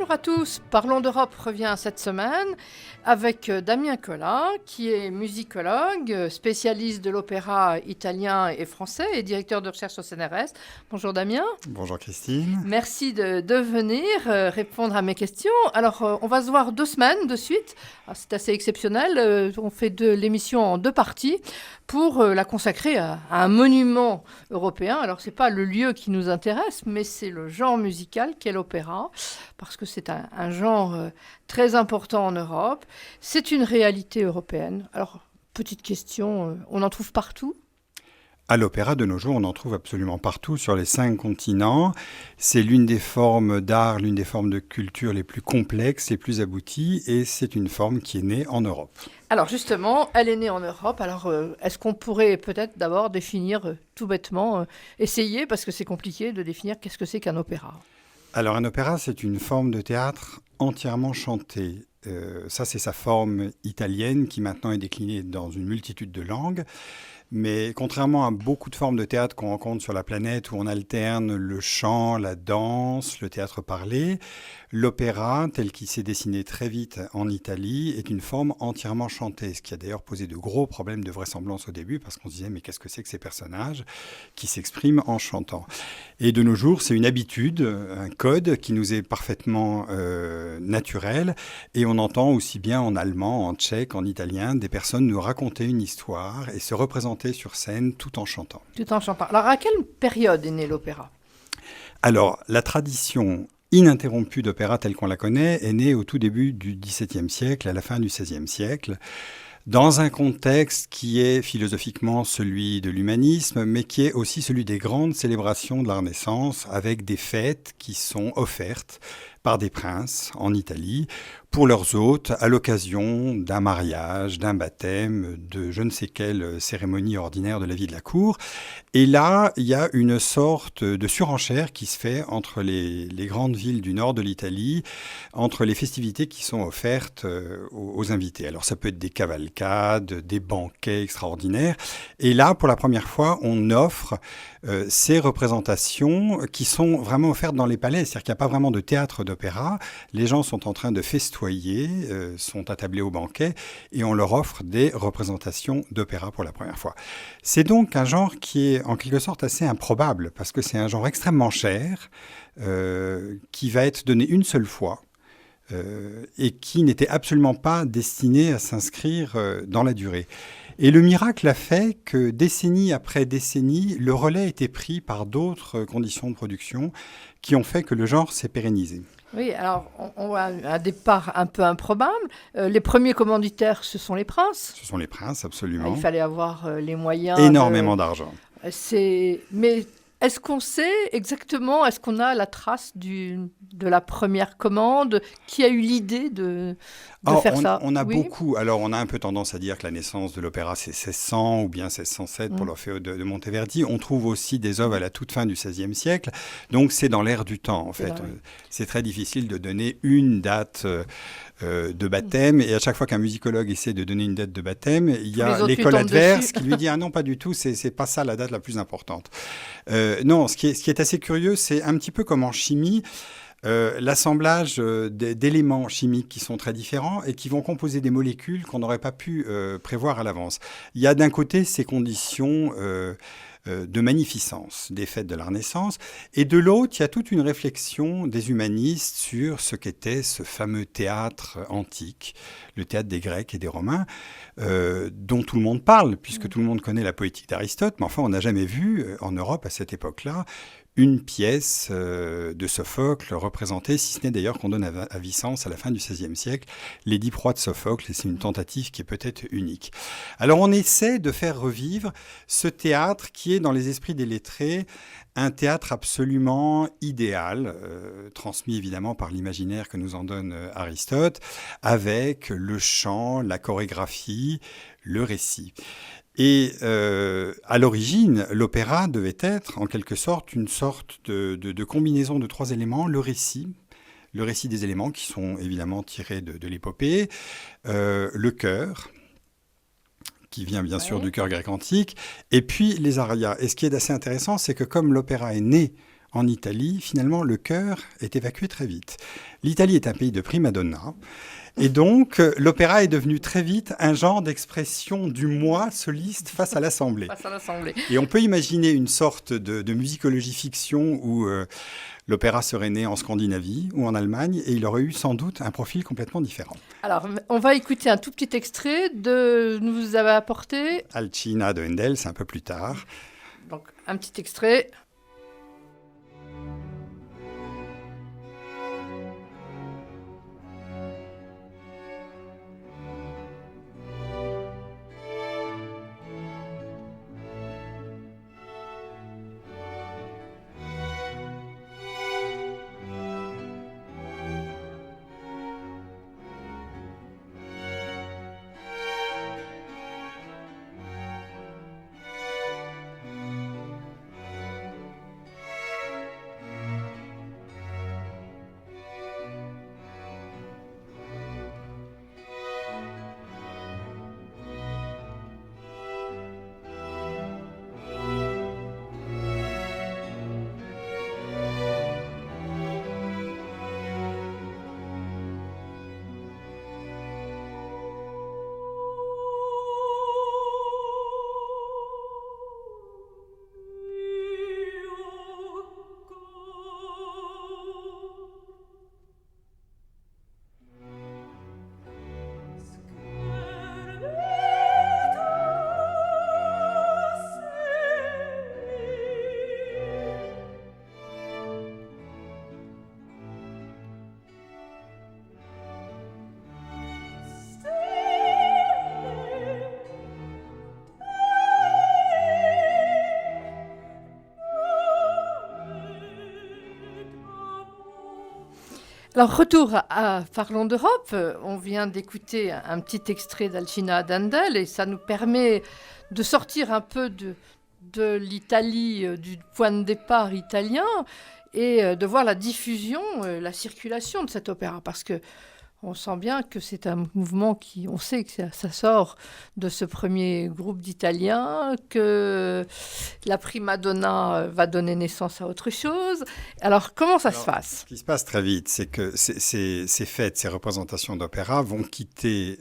Bonjour à tous, Parlons d'Europe revient cette semaine avec Damien Collin, qui est musicologue, spécialiste de l'opéra italien et français et directeur de recherche au CNRS. Bonjour Damien. Bonjour Christine. Merci de venir répondre à mes questions. Alors, on va se voir 2 semaines de suite. C'est assez exceptionnel. On fait l'émission en 2 parties pour la consacrer à un monument européen. Alors, ce n'est pas le lieu qui nous intéresse, mais c'est le genre musical qu'est l'opéra, parce que c'est un genre très important en Europe. C'est une réalité européenne. Alors, petite question, on en trouve partout ? À l'opéra de nos jours, on en trouve absolument partout sur les 5 continents. C'est l'une des formes d'art, l'une des formes de culture les plus complexes, les plus abouties, et c'est une forme qui est née en Europe. Alors justement, elle est née en Europe. Alors est-ce qu'on pourrait peut-être d'abord définir tout bêtement, essayer, parce que c'est compliqué de définir qu'est-ce que c'est qu'un opéra ? Alors un opéra, c'est une forme de théâtre entièrement chantée. Ça, c'est sa forme italienne qui maintenant est déclinée dans une multitude de langues. Mais contrairement à beaucoup de formes de théâtre qu'on rencontre sur la planète où on alterne le chant, la danse, le théâtre parlé, l'opéra, tel qu'il s'est dessiné très vite en Italie, est une forme entièrement chantée, ce qui a d'ailleurs posé de gros problèmes de vraisemblance au début, parce qu'on se disait mais qu'est-ce que c'est que ces personnages qui s'expriment en chantant ? Et de nos jours, c'est une habitude, un code qui nous est parfaitement naturel, et on entend aussi bien en allemand, en tchèque, en italien, des personnes nous raconter une histoire et se représenter sur scène tout en chantant. Tout en chantant. Alors à quelle période est né l'opéra ? Alors, la tradition ininterrompue d'opéra telle qu'on la connaît est née au tout début du XVIIe siècle, à la fin du XVIe siècle, dans un contexte qui est philosophiquement celui de l'humanisme, mais qui est aussi celui des grandes célébrations de la Renaissance, avec des fêtes qui sont offertes par des princes en Italie pour leurs hôtes à l'occasion d'un mariage, d'un baptême, de je ne sais quelle cérémonie ordinaire de la vie de la cour. Et là, il y a une sorte de surenchère qui se fait entre les grandes villes du nord de l'Italie, entre les festivités qui sont offertes aux invités. Alors ça peut être des cavalcades, des banquets extraordinaires. Et là, pour la première fois, on offre ces représentations qui sont vraiment offertes dans les palais. C'est-à-dire qu'il n'y a pas vraiment de théâtre d'opéra. Les gens sont en train de festoyer, sont attablés au banquet et on leur offre des représentations d'opéra pour la première fois. C'est donc un genre qui est en quelque sorte assez improbable parce que c'est un genre extrêmement cher qui va être donné une seule fois. Et qui n'était absolument pas destiné à s'inscrire dans la durée. Et le miracle a fait que décennie après décennie, le relais a été pris par d'autres conditions de production qui ont fait que le genre s'est pérennisé. Oui, alors on a un départ un peu improbable. Les premiers commanditaires, ce sont les princes. Ce sont les princes, absolument. Il fallait avoir les moyens. Énormément d'argent. Mais est-ce qu'on sait exactement, est-ce qu'on a la trace de la première commande ? Qui a eu l'idée de faire ça ? On a beaucoup. Alors, on a un peu tendance à dire que la naissance de l'opéra, c'est 1600 ou bien 1607 pour l'Orfeo de Monteverdi. On trouve aussi des œuvres à la toute fin du XVIe siècle. Donc, c'est dans l'air du temps, en fait. C'est très difficile de donner une date de baptême. Et à chaque fois qu'un musicologue essaie de donner une date de baptême, il y a l'école adverse qui lui dit « Ah non, pas du tout, c'est pas ça la date la plus importante ». Non, ce qui est assez curieux, c'est un petit peu comme en chimie, l'assemblage d'éléments chimiques qui sont très différents et qui vont composer des molécules qu'on n'aurait pas pu prévoir à l'avance. Il y a d'un côté ces conditions de magnificence des fêtes de la Renaissance, et de l'autre, il y a toute une réflexion des humanistes sur ce qu'était ce fameux théâtre antique, le théâtre des Grecs et des Romains, dont tout le monde parle, puisque tout le monde connaît la poétique d'Aristote, mais enfin, on n'a jamais vu en Europe à cette époque-là une pièce de Sophocle représentée, si ce n'est d'ailleurs qu'on donne à Vicence à la fin du XVIe siècle, les 10 proies de Sophocle, et c'est une tentative qui est peut-être unique. Alors on essaie de faire revivre ce théâtre qui est dans les esprits des lettrés un théâtre absolument idéal, transmis évidemment par l'imaginaire que nous en donne Aristote, avec le chant, la chorégraphie, le récit. Et à l'origine, l'opéra devait être en quelque sorte une sorte de combinaison de 3 éléments. Le récit des éléments qui sont évidemment tirés de l'épopée, le chœur, qui vient bien sûr du chœur grec antique, et puis les arias. Et ce qui est assez intéressant, c'est que comme l'opéra est né en Italie, finalement, le cœur est évacué très vite. L'Italie est un pays de prima donna. Et donc, l'opéra est devenu très vite un genre d'expression du moi soliste face à l'Assemblée. Face à l'Assemblée. Et on peut imaginer une sorte de musicologie fiction où l'opéra serait né en Scandinavie ou en Allemagne et il aurait eu sans doute un profil complètement différent. Alors, on va écouter un tout petit extrait de nous vous avez apporté. Alcina de Handel, c'est un peu plus tard. Donc, un petit extrait. Alors, retour à Parlons d'Europe. On vient d'écouter un petit extrait d'Alcina d'Handel et ça nous permet de sortir un peu de l'Italie, du point de départ italien et de voir la diffusion, la circulation de cet opéra. Parce que on sent bien que c'est un mouvement qui, on sait que ça sort de ce premier groupe d'Italiens, que la prima donna va donner naissance à autre chose. Alors, comment ça se passe ? Ce qui se passe très vite, c'est que ces fêtes, ces représentations d'opéra vont quitter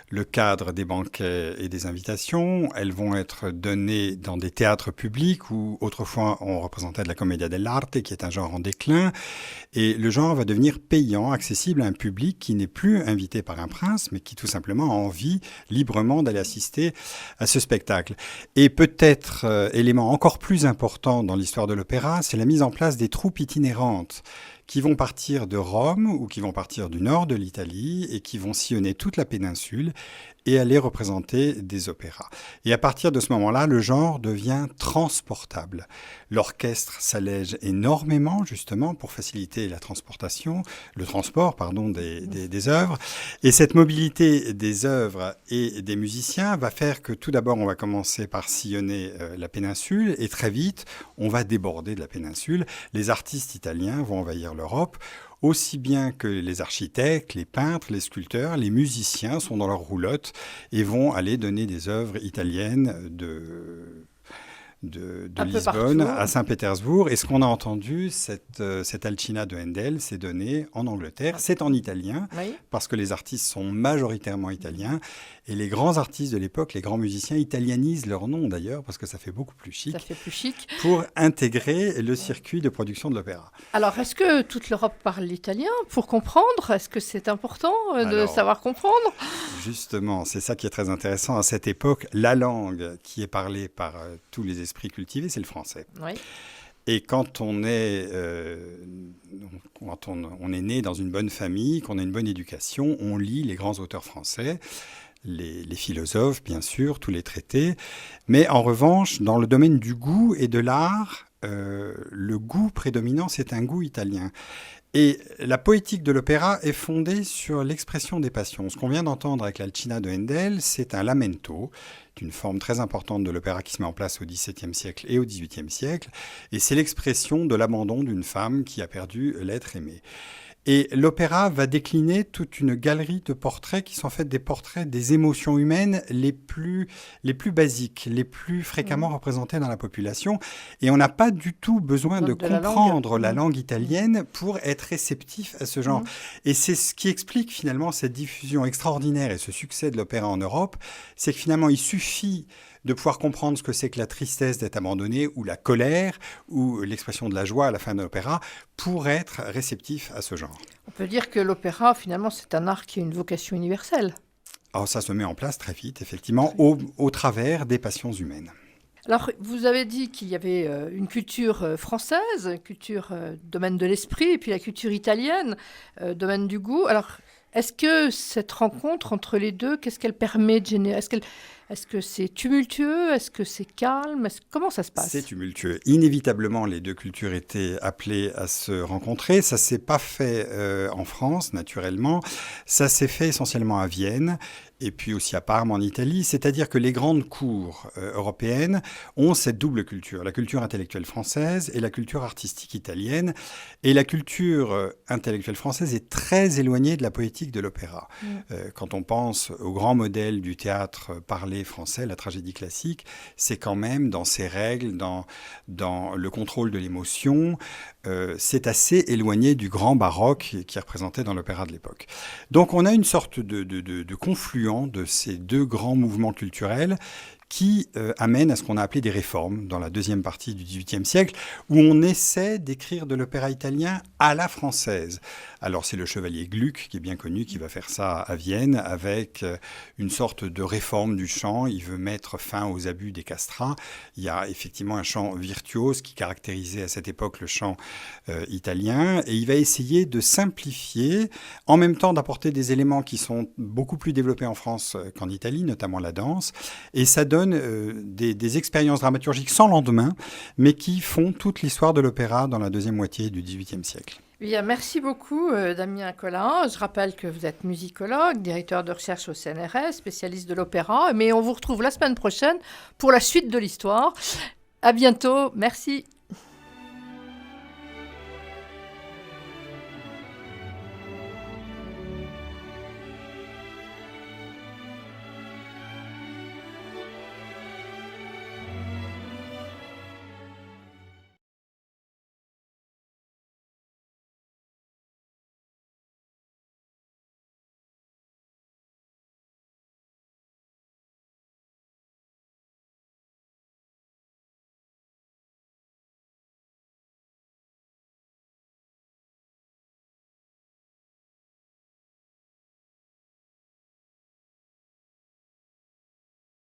le cadre des banquets et des invitations. Elles vont être données dans des théâtres publics où autrefois on représentait de la commedia dell'arte, qui est un genre en déclin. Et le genre va devenir payant, accessible à un public qui n'est plus invité par un prince, mais qui tout simplement a envie librement d'aller assister à ce spectacle. Et peut-être élément encore plus important dans l'histoire de l'opéra, c'est la mise en place des troupes itinérantes qui vont partir de Rome ou qui vont partir du nord de l'Italie et qui vont sillonner toute la péninsule et aller représenter des opéras. Et à partir de ce moment-là, le genre devient transportable. L'orchestre s'allège énormément, justement, pour faciliter la transportation, le transport, pardon, des œuvres. Et cette mobilité des œuvres et des musiciens va faire que tout d'abord, on va commencer par sillonner la péninsule et très vite, on va déborder de la péninsule. Les artistes italiens vont envahir l'Europe. Aussi bien que les architectes, les peintres, les sculpteurs, les musiciens sont dans leur roulotte et vont aller donner des œuvres italiennes de Lisbonne à Saint-Pétersbourg. Et ce qu'on a entendu, cette Alcina de Handel, c'est donné en Angleterre. C'est en italien, oui, parce que les artistes sont majoritairement italiens. Et les grands artistes de l'époque, les grands musiciens, italianisent leur nom d'ailleurs, parce que ça fait beaucoup plus chic. Ça fait plus chic. Pour intégrer le circuit de production de l'opéra. Alors, est-ce que toute l'Europe parle l'italien pour comprendre ? Est-ce que c'est important de savoir comprendre ? Justement, c'est ça qui est très intéressant. À cette époque, la langue qui est parlée par tous les esprits cultivés, c'est le français. Oui. Et quand on est né dans une bonne famille, qu'on a une bonne éducation, on lit les grands auteurs français, les philosophes, bien sûr, tous les traités. Mais en revanche, dans le domaine du goût et de l'art, le goût prédominant, c'est un goût italien. Et la poétique de l'opéra est fondée sur l'expression des passions. Ce qu'on vient d'entendre avec l'Alcina de Handel, c'est un lamento, une forme très importante de l'opéra qui se met en place au XVIIe siècle et au XVIIIe siècle. Et c'est l'expression de l'abandon d'une femme qui a perdu l'être aimé. Et l'opéra va décliner toute une galerie de portraits qui sont en fait des portraits des émotions humaines les plus basiques, les plus fréquemment représentées dans la population. Et on n'a pas du tout besoin de comprendre la langue italienne pour être réceptif à ce genre. Et c'est ce qui explique finalement cette diffusion extraordinaire et ce succès de l'opéra en Europe, c'est que finalement il suffit de pouvoir comprendre ce que c'est que la tristesse d'être abandonné ou la colère ou l'expression de la joie à la fin de l'opéra pour être réceptif à ce genre. On peut dire que l'opéra, finalement, c'est un art qui a une vocation universelle. Alors ça se met en place très vite, effectivement, au travers des passions humaines. Alors, vous avez dit qu'il y avait une culture française, une culture domaine de l'esprit, et puis la culture italienne, domaine du goût. Alors, est-ce que cette rencontre entre les deux, qu'est-ce qu'elle permet de générer ? Est-ce que c'est tumultueux ? Est-ce que c'est calme ? Comment ça se passe ? C'est tumultueux. Inévitablement, les deux cultures étaient appelées à se rencontrer. Ça ne s'est pas fait en France, naturellement. Ça s'est fait essentiellement à Vienne et puis aussi à Parme en Italie. C'est-à-dire que les grandes cours européennes ont cette double culture, la culture intellectuelle française et la culture artistique italienne. Et la culture intellectuelle française est très éloignée de la poétique de l'opéra. Quand on pense au grand modèle du théâtre parlé français, la tragédie classique, c'est quand même dans ses règles, dans le contrôle de l'émotion, c'est assez éloigné du grand baroque qui est représenté dans l'opéra de l'époque. Donc on a une sorte de confluence de ces deux grands mouvements culturels qui amène à ce qu'on a appelé des réformes dans la deuxième partie du XVIIIe siècle, où on essaie d'écrire de l'opéra italien à la française. Alors c'est le chevalier Gluck, qui est bien connu, qui va faire ça à Vienne, avec une sorte de réforme du chant. Il veut mettre fin aux abus des castrats. Il y a effectivement un chant virtuose qui caractérisait à cette époque le chant italien, et il va essayer de simplifier, en même temps d'apporter des éléments qui sont beaucoup plus développés en France qu'en Italie, notamment la danse, et ça donne des expériences dramaturgiques sans lendemain, mais qui font toute l'histoire de l'opéra dans la deuxième moitié du XVIIIe siècle. Bien, merci beaucoup Damien Collin. Je rappelle que vous êtes musicologue, directeur de recherche au CNRS, spécialiste de l'opéra, mais on vous retrouve la semaine prochaine pour la suite de l'histoire. À bientôt, merci.